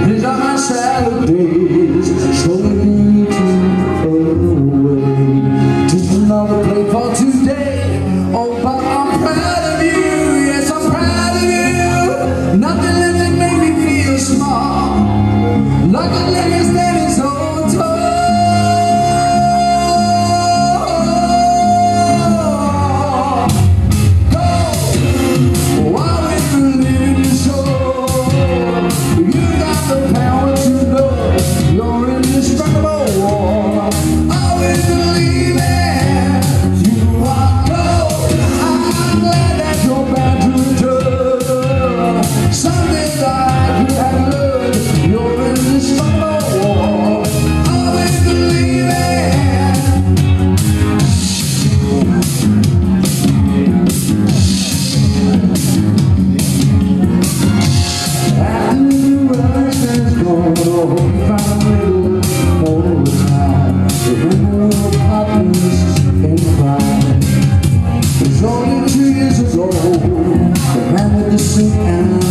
These are my salad days, slowly need to fade away. Just another play for today. Oh, but I'm proud of you, yes, I'm proud of you. Nothing left that made me feel small, like a lady standing so tall. It's only 2 years ago, the man with the suit and